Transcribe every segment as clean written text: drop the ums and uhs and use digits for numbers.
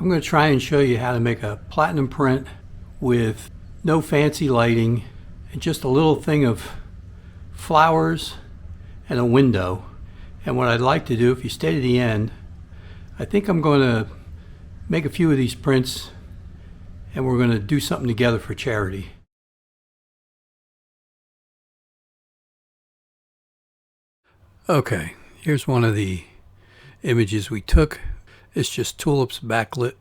I'm going to try and show you how to make a platinum print with no fancy lighting and just a little thing of flowers and a window. And what I'd like to do, if you stay to the end, I think I'm going to make a few of these prints and we're going to do something together for charity. Okay, here's one of the images we took. It's just tulips backlit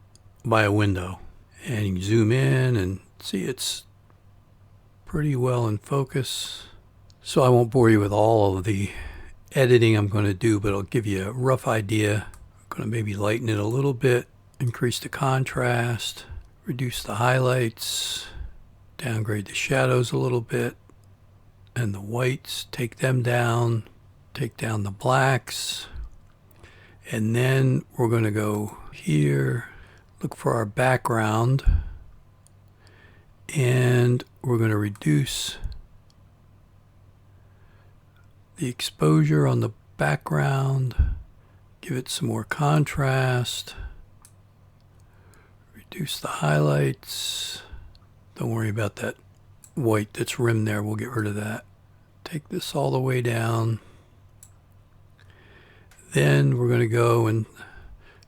by a window. And you can zoom in and see it's pretty well in focus. So I won't bore you with all of the editing I'm going to do, but I'll give you a rough idea. I'm going to maybe lighten it a little bit, increase the contrast, reduce the highlights, downgrade the shadows a little bit, and the whites, take them down, take down the blacks. And then we're going to go here, look for our background, and we're going to reduce the exposure on the background, give it some more contrast, reduce the highlights. Don't worry about that white that's rimmed there, we'll get rid of that. Take this all the way down. Then we're going to go and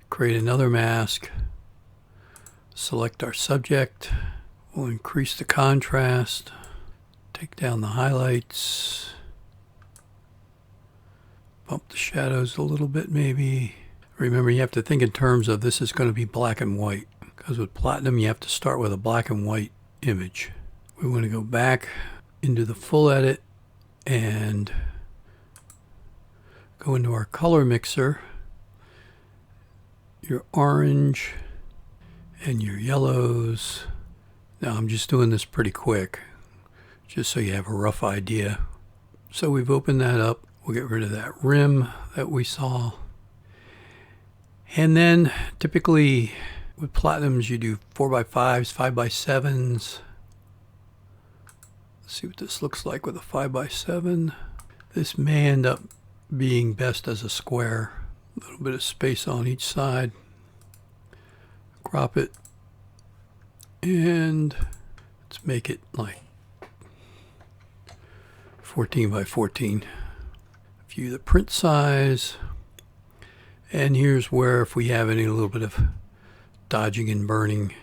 create another mask. Select our subject. We'll increase the contrast. Take down the highlights. Bump the shadows a little bit maybe. Remember, you have to think in terms of this is going to be black and white. Because with platinum, you have to start with a black and white image. We want to go back into the full edit and go into our color mixer, your orange and your yellows. Now I'm just doing this pretty quick, just so you have a rough idea. So we've opened that up. We'll get rid of that rim that we saw. And then typically with platinums you do 4x5s, 5x7s. Let's see what this looks like with a 5x7. This may end up being best as a square. A little bit of space on each side. Crop it. And let's make it like 14x14. View the print size. And here's where if we have any little bit of dodging and burning,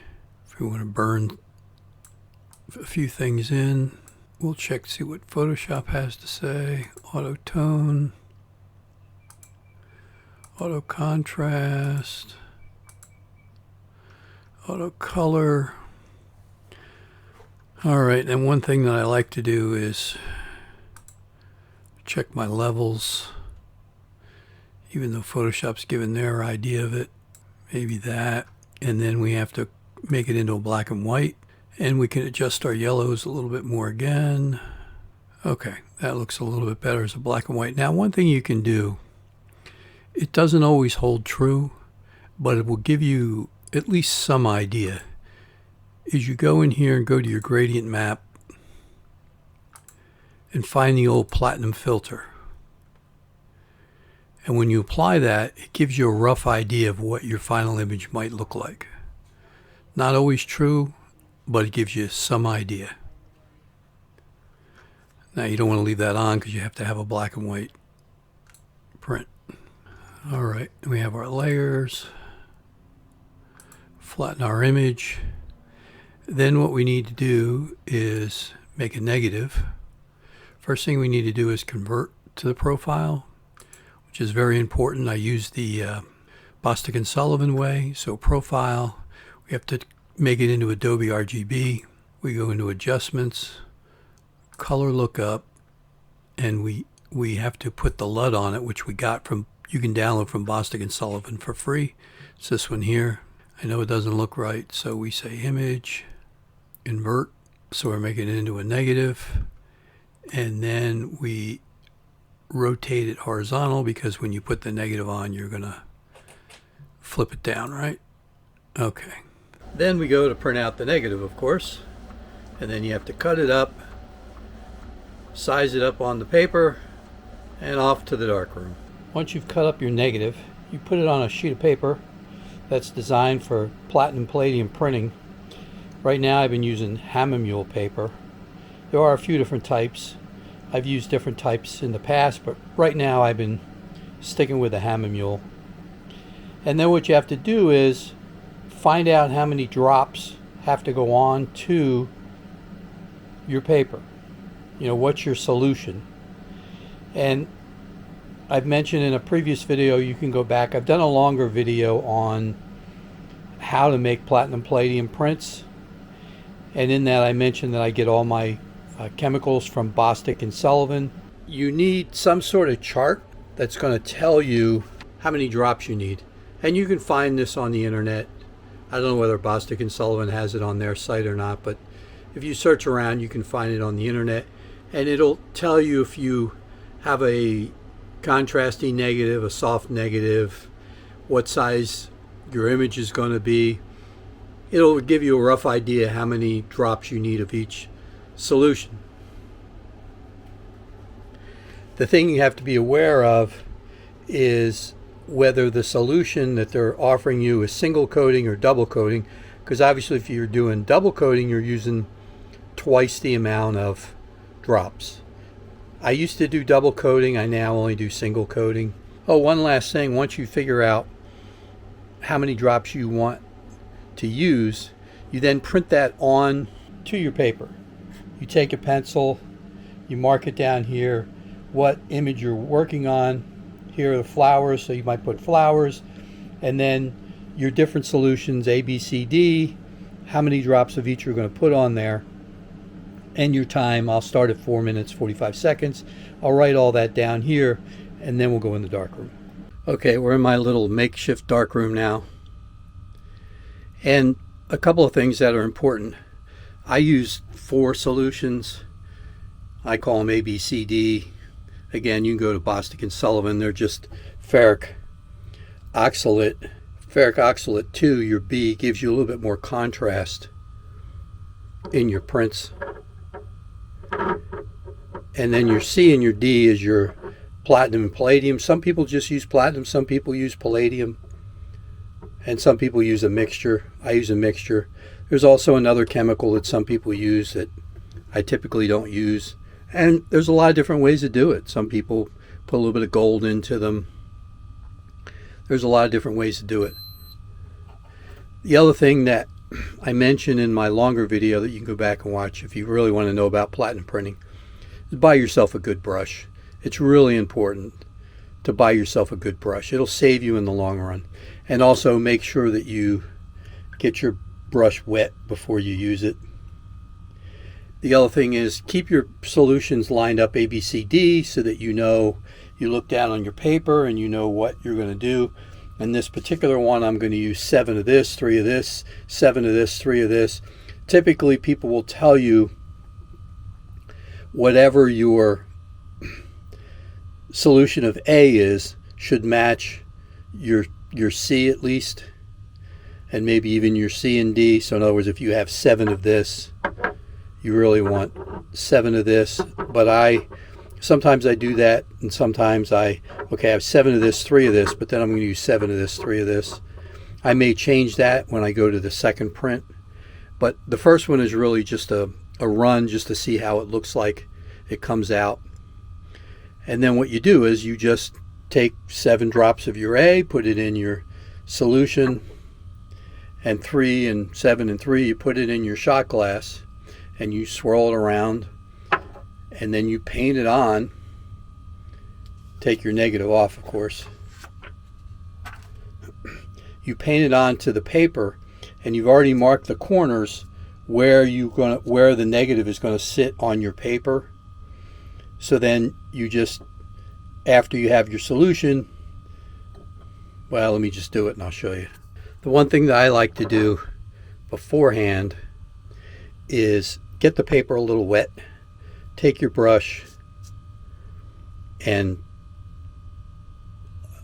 if we want to burn a few things in, we'll check to see what Photoshop has to say. Auto tone. Auto contrast, auto color. All right, and one thing that I like to do is check my levels, even though Photoshop's given their idea of it, maybe that. And then we have to make it into a black and white, and we can adjust our yellows a little bit more again. Okay, that looks a little bit better as a black and white. Now, one thing you can do, it doesn't always hold true, but it will give you at least some idea. Is you go in here and go to your gradient map and find the old platinum filter. And when you apply that, it gives you a rough idea of what your final image might look like. Not always true, but it gives you some idea. Now you don't want to leave that on because you have to have a black and white print. All right, we have our layers, flatten our image. Then what we need to do is make a negative. First thing we need to do is convert to the profile, which is very important. I use the Bostic and Sullivan way. So profile, we have to make it into Adobe RGB. We go into adjustments, color lookup, and we have to put the LUT on it, which we got from, you can download from Bostic and Sullivan for free. It's this one here. I know it doesn't look right, so we say image, invert. So we're making it into a negative. And then we rotate it horizontal because when you put the negative on, you're going to flip it down, right? Okay. Then we go to print out the negative, of course. And then you have to cut it up, size it up on the paper, and off to the darkroom. Once you've cut up your negative, you put it on a sheet of paper that's designed for platinum palladium printing. Right now I've been using Hammermühle paper. There are a few different types. I've used different types in the past, but right now I've been sticking with the Hammermühle. And then what you have to do is find out how many drops have to go on to your paper. You know, what's your solution? And I've mentioned in a previous video, you can go back, I've done a longer video on how to make platinum palladium prints. And in that I mentioned that I get all my chemicals from Bostic and Sullivan. You need some sort of chart that's going to tell you how many drops you need. And you can find this on the internet. I don't know whether Bostic and Sullivan has it on their site or not, but if you search around, you can find it on the internet. And it'll tell you if you have a contrasting negative, a soft negative, what size your image is going to be. It'll give you a rough idea how many drops you need of each solution. The thing you have to be aware of is whether the solution that they're offering you is single coating or double coating, because obviously if you're doing double coating, you're using twice the amount of drops. I used to do double coating, I now only do single coating. Oh, one last thing, once you figure out how many drops you want to use, you then print that on to your paper. You take a pencil, you mark it down here, what image you're working on. Here are the flowers, so you might put flowers, and then your different solutions, A, B, C, D, how many drops of each you're going to put on there, and your time. I'll start at 4 minutes 45 seconds. I'll write all that down here, and then we'll go in the darkroom. Okay, we're in my little makeshift darkroom now. And a couple of things that are important. I use 4 solutions. I call them A, B, C, D. Again, you can go to Bostic and Sullivan. They're just ferric oxalate. Ferric oxalate 2, your B, gives you a little bit more contrast in your prints. And then your C and your D is your platinum and palladium. Some people just use platinum, some people use palladium, and some people use a mixture. I use a mixture. There's also another chemical that some people use that I typically don't use. And there's a lot of different ways to do it. Some people put a little bit of gold into them. There's a lot of different ways to do it. The other thing that I mentioned in my longer video that you can go back and watch if you really want to know about platinum printing is buy yourself a good brush. It's really important to buy yourself a good brush. It'll save you in the long run. And also make sure that you get your brush wet before you use it. The other thing is keep your solutions lined up A, B, C, D so that you know, you look down on your paper and you know what you're going to do. In this particular one, I'm going to use 7 of this, 3 of this, 7 of this, 3 of this. Typically, people will tell you whatever your solution of A is should match your C at least, and maybe even your C and D. So in other words, if you have 7 of this, you really want 7 of this. But sometimes I do that, and sometimes I have 7 of this, 3 of this, but then I'm going to use 7 of this, 3 of this. I may change that when I go to the second print, but the first one is really just a run just to see how it looks like it comes out. And then what you do is you just take 7 drops of your A, put it in your solution, and 3 and 7 and 3, you put it in your shot glass, and you swirl it around, and then you paint it on. Take your negative off, of course. You paint it onto the paper, and you've already marked the corners where the negative is going to sit on your paper. So then you just, after you have your solution, well, let me just do it and I'll show you. The one thing that I like to do beforehand is get the paper a little wet, take your brush, and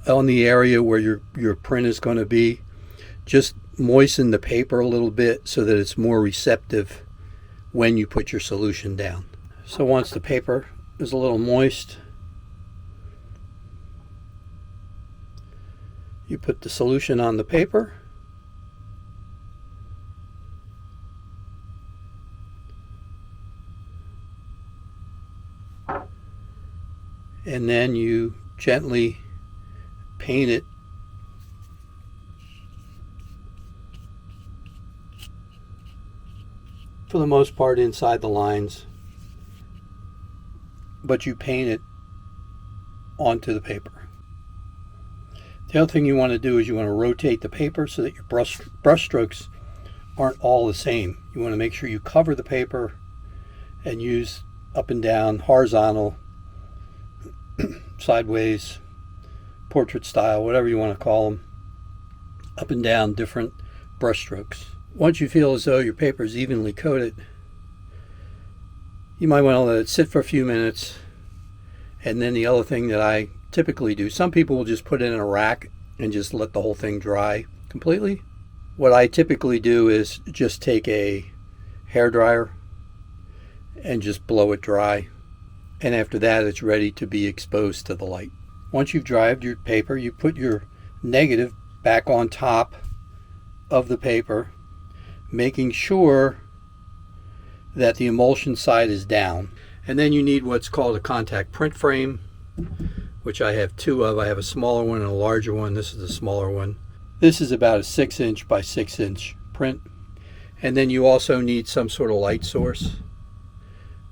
on the area where your print is going to be, just moisten the paper a little bit so that it's more receptive when you put your solution down. So once the paper is a little moist, you put the solution on the paper, and then you gently paint it for the most part inside the lines, but you paint it onto the paper. The other thing you want to do is you want to rotate the paper so that your brush strokes aren't all the same. You want to make sure you cover the paper and use up and down, horizontal, sideways, portrait style, whatever you want to call them, up and down different brush strokes. Once you feel as though your paper is evenly coated, you might want to let it sit for a few minutes. And then the other thing that I typically do, some people will just put it in a rack and just let the whole thing dry completely. What I typically do is just take a hairdryer and just blow it dry. And after that, it's ready to be exposed to the light. Once you've dried your paper, you put your negative back on top of the paper, making sure that the emulsion side is down. And then you need what's called a contact print frame, which I have two of. I have a smaller one and a larger one. This is the smaller one. This is about a 6" by 6" print. And then you also need some sort of light source,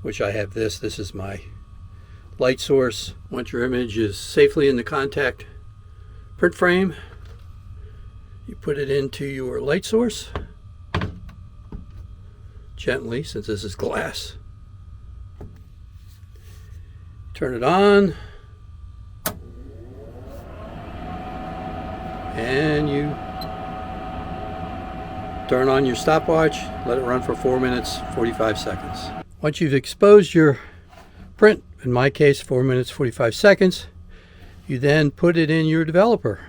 which I have this. This is my light source. Once your image is safely in the contact print frame, you put it into your light source gently, since this is glass. Turn it on, and you turn on your stopwatch, let it run for 4 minutes 45 seconds. Once you've exposed your print, in my case 4 minutes 45 seconds, you then put it in your developer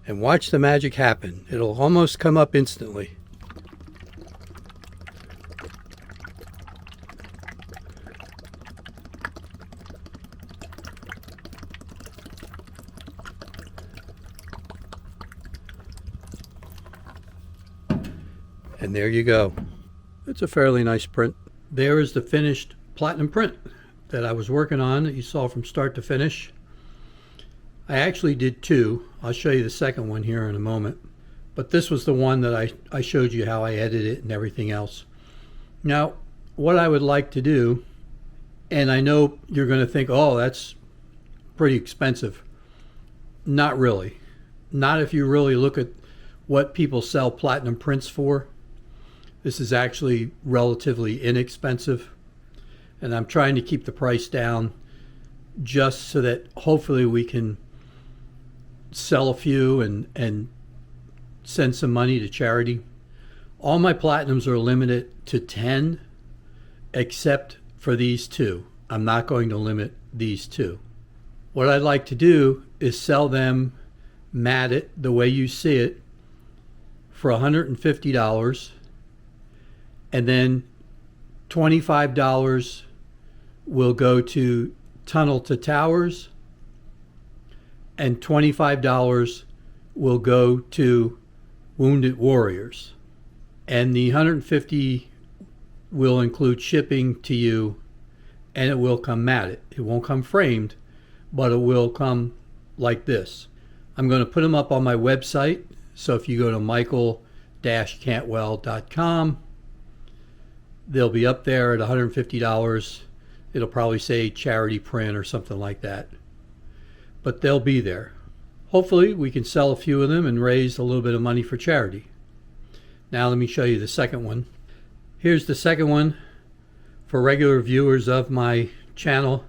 and watch the magic happen. It'll almost come up instantly. And there you go. It's a fairly nice print. There is the finished platinum print that I was working on that you saw from start to finish. I actually did two. I'll show you the second one here in a moment. But this was the one that I showed you how I edited it and everything else. Now, what I would like to do, and I know you're going to think, oh, that's pretty expensive. Not really. Not if you really look at what people sell platinum prints for. This is actually relatively inexpensive, and I'm trying to keep the price down just so that hopefully we can sell a few and send some money to charity. All my platinums are limited to 10, except for these two. I'm not going to limit these two. What I'd like to do is sell them matted the way you see it for $150. And then $25 will go to Tunnel to Towers, and $25 will go to Wounded Warriors. And the $150 will include shipping to you, and it will come matted. It won't come framed, but it will come like this. I'm going to put them up on my website, so if you go to michael-cantwell.com, they'll be up there at $150. It'll probably say charity print or something like that. But they'll be there. Hopefully we can sell a few of them and raise a little bit of money for charity. Now let me show you the second one. Here's the second one for regular viewers of my channel.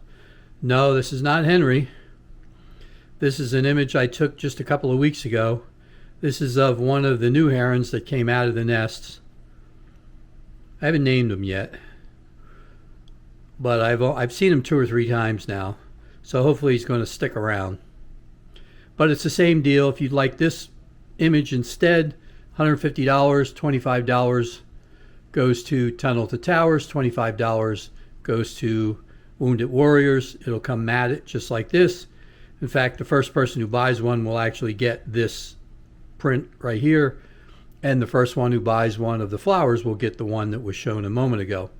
No, this is not Henry. This is an image I took just a couple of weeks ago. This is of one of the new herons that came out of the nests. I haven't named him yet, but I've seen him 2 or 3 times now, so hopefully he's going to stick around. But it's the same deal. If you'd like this image instead, $150, $25 goes to Tunnel to Towers, $25 goes to Wounded Warriors. It'll come matted just like this. In fact, the first person who buys one will actually get this print right here. And the first one who buys one of the flowers will get the one that was shown a moment ago.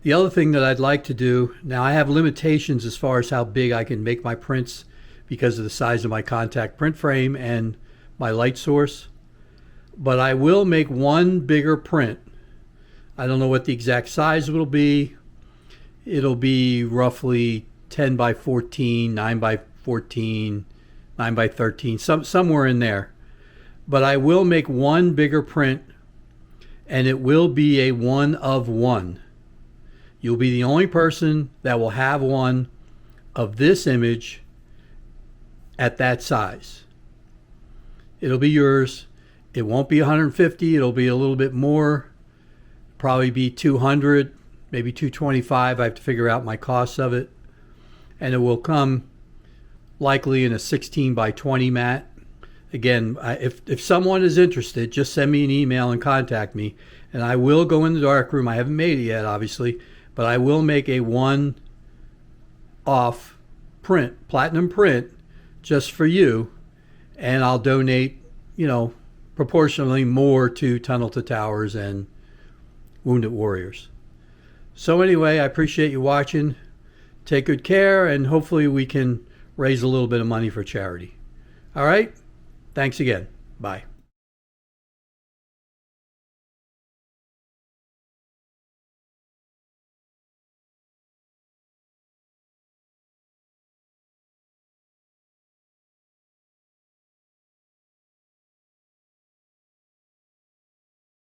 The other thing that I'd like to do, now I have limitations as far as how big I can make my prints because of the size of my contact print frame and my light source, but I will make one bigger print. I don't know what the exact size will be. It'll be roughly 10 by 14, 9 by 14, 9 by 13, somewhere in there. But I will make one bigger print, and it will be a 1 of 1. You'll be the only person that will have one of this image at that size. It'll be yours. It won't be 150. It'll be a little bit more. Probably be 200, maybe 225. I have to figure out my costs of it. And it will come likely in a 16 by 20 mat. Again, if someone is interested, just send me an email and contact me, and I will go in the darkroom. I haven't made it yet, obviously, but I will make a one-off print, platinum print, just for you, and I'll donate, proportionally more to Tunnel to Towers and Wounded Warriors. So anyway, I appreciate you watching. Take good care, and hopefully we can raise a little bit of money for charity. All right? Thanks again. Bye.